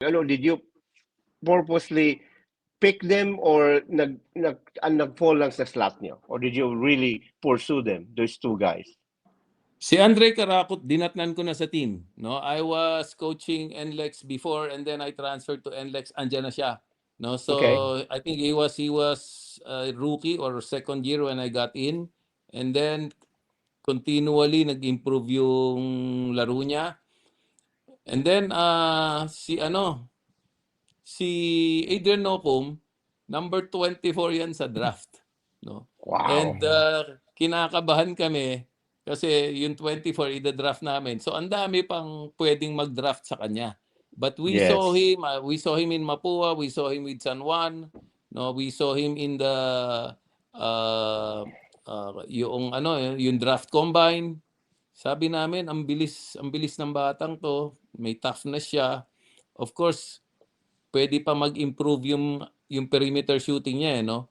Ano, did you purposely pick them or nag-fall lang sa slot nyo? Or did you really pursue them, those two guys? Si Andre Caracot, dinatnan ko na sa team. No? I was coaching NLEX before and then I transferred to NLEX. Andyan na siya. No? So Okay. I think he was a rookie or second year when I got in. And then continually nag-improve yung laro niya. And then si Adrian Nocum, number 24 yan sa draft. No? Wow. And kinakabahan kami kasi yung 24 ida-draft namin. So ang dami pang pwedeng mag-draft sa kanya. But we Yes. saw him in Mapua, we saw him with San Juan, no, we saw him in the yung draft combine. Sabi namin ang bilis ng batang to, may toughness siya. Of course, pwede pa mag-improve yung perimeter shooting niya, no?